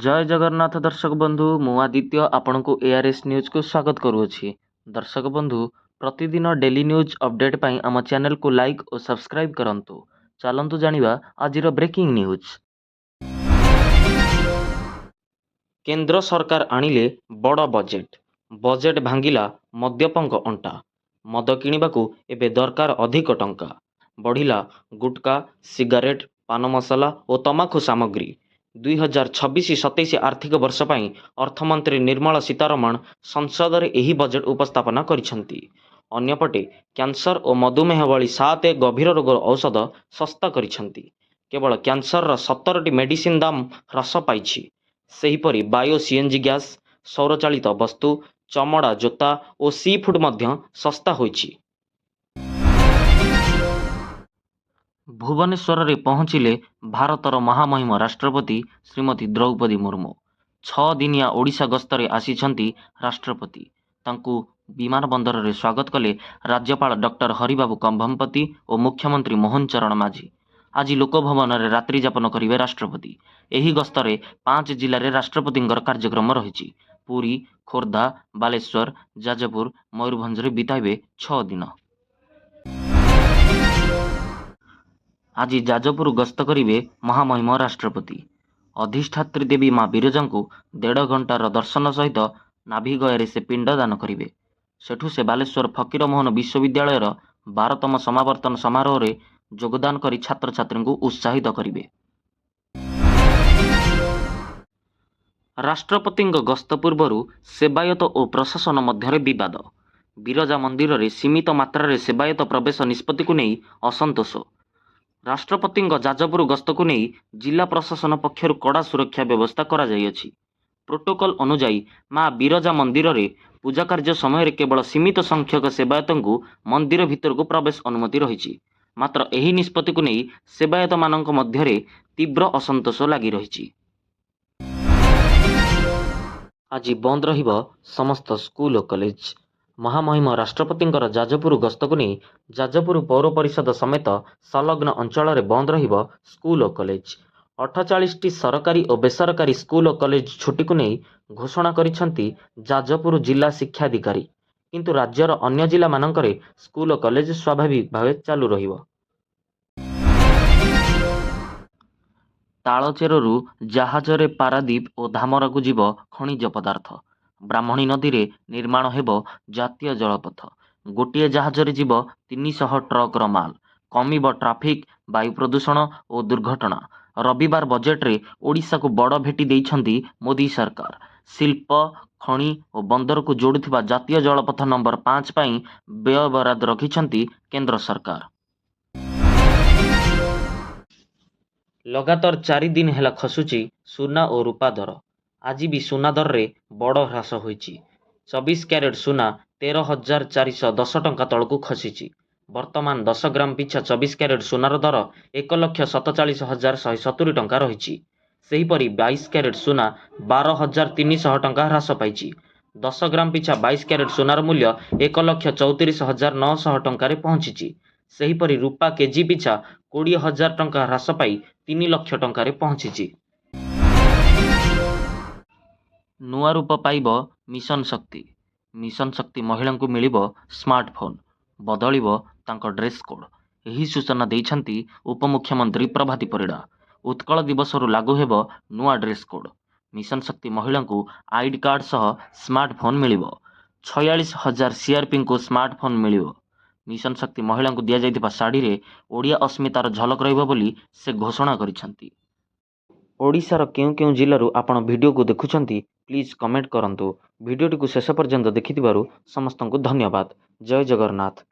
जय जगन्नाथ दर्शक बंधु मु आदित्य आपण को एआरएस न्यूज को स्वागत करुअछि। दर्शक बंधु प्रतिदिन डेली न्यूज अपडेट पाई आम चैनल को लाइक और सब्सक्राइब करंतु। चलंतु जानिबा आजिर ब्रेकिंग न्यूज। केंद्र सरकार आनिले बड़ बजेट भांगिला मद्यपंक अंटा। मद किणिबाकू एबे दरकार अधिक टंका। बढ़िला गुटका सिगारेट पान मसला और तमाखु सामग्री। 2026-27 आर्थिक वर्ष ପାଇଁ अर्थमंत्री निर्मला सीतारमण संसद रे एही बजेट उपस्थापना करिसंती। अन्यपटे कैंसर और मधुमेह भली 7 गभीर रोगर औषध सस्ता करिसंती। केवल कैंसर रा 17टी मेडिसिन दाम ह्रास पाइछि। सेहीपरि बायो सीएनजी गैस सौरचालित वस्तु चमड़ा जोता और सी फूड मध्य सस्ता होइछि। भुवनेश्वर रे पहुंचिले भारतर महामहिम राष्ट्रपति श्रीमती द्रौपदी मुर्मू। 6 दिनिया ओडिशा गस्तरे आसीछंती राष्ट्रपति। तांकू विमान बंदर रे स्वागत कले राज्यपाल डॉक्टर हरिबाबू कंभमपति और मुख्यमंत्री मोहन चरण माझी। आज लोकभवन रे रात्रि जापन करिवे राष्ट्रपति। एही गस्तरे 5 जिल्ला रे राष्ट्रपतिंगर कार्यक्रम रहिछि। पुरी खोर्धा बालेश्वर जाजपुर मयूरभंज रे बिताइबे 6 दिन। आज जाजपुर गस्त करिवे महामहिम राष्ट्रपति। अधिष्ठात्री देवी माँ विरजा को 1.5 घंटार दर्शन सहित नाभिगया से पिंडदान करिवे। सेठू से बालेश्वर फकीरमोहन विश्वविद्यालय 12तम समावर्तन समारोह रे योगदान करी छात्र छात्री को उत्साहित करिवे। राष्ट्रपति गस्त पूर्व सेवायत और प्रशासन मध्य विवाद। विरजा मंदिर रे सीमित मात्रा रे सेवायत प्रवेश निष्पत्ति को नहीं असंतोष। राष्ट्रपति जाजपुर गस्त को नहीं जिला प्रशासन पक्षर कड़ा सुरक्षा व्यवस्था करा जाइछि। प्रोटोकॉल अनुजाई माँ विरजा मंदिर रे पूजा कार्य समय रे केवल सीमित संख्यक सेवायत को मंदिर भितर को प्रवेश अनुमति रही। मात्र एही निष्पत्ति को नहीं सेवायत मानक मध्य रे तीव्र असंतोष लगी रही। आज बंद रहिबो समस्त स्कूल और कॉलेज। महामहिम राष्ट्रपतिंकर जाजपुर गस्त को नहीं जाजपुर पौर परिषद समेत संलग्न अंचल रे बंद रहिबो स्कूल और कॉलेज। 48टी सरकारी और बेसरकारी स्कूल और कॉलेज छुट्टी को नहीं घोषणा करिसंती जाजपुर जिला शिक्षाधिकारी। किंतु राज्यर अन्य जिला मानकरे स्कूल और कॉलेज स्वाभाविक भावे चालू रहिबो। तालचेरु जहाजरे पारादीप और धामरा को जीव खनिज पदार्थ। ब्राह्मणी नदी रे निर्माण हेबो जातीय जलपथ। गोटे जहाजरे जीव 300 ट्रक माल। कमिबो ट्राफिक वायु प्रदूषण और दुर्घटना। रविवार बजेट रे ओडिशा को बड़ भेटी देइछंती मोदी सरकार। शिल्प खनि और बंदर को जोड़ुथिबा जातीय जलपथ नंबर 5 पई व्यय बराद रखिछंती केंद्र सरकार। लगातार 4 दिन हेला खसुची सुना और रूपा दर। आज भी सुना दर रे बड़ ह्रास होइची। 24 कैरेट सुना 13,410 टंका तलकू खसीची। वर्तमान 10 ग्राम पिछा 24 कैरेट सुनार दर 1,47,170 टंका रही। सेहीपरि 22 कैरेट सुना 12,300 टंका ह्रास पाइची। 10 ग्राम पिछा 22 कैरेट सुनार मूल्य 1,34,900 टंका पहुंची। सेहीपरि रूपा केजी पिछा 20,000 टंका ह्रास पाई 3 लाख टंका पहुंची। नुआ रूप पाइब मिशन शक्ति। मिशन शक्ति महिला को मिलिब स्मार्टफोन। बदलिब तांको ड्रेस कोड। यही सूचना देइछंती उपमुख्यमंत्री प्रभाती परिड़ा। उत्कल दिवस लागू हेब नुआ ड्रेस कोड। मिशन शक्ति महिला को आईडी कार्ड सह स्मार्टफोन मिलिब। 46,000 सीआरपी को स्मार्टफोन मिलिब। मिशन शक्ति महिला को दिया जाइथिबा साड़ी रे ओडिया अस्मितार झलक रहिबो बोली से घोषणा करिसंती। ओडिशार केउ केउ जिल्लारू आपण वीडियो को देखुछंती प्लीज कमेंट करंतु। वीडियोटी को शेष पर्यंत देखिथिबारु समस्तंकु धन्यवाद। जय जगन्नाथ।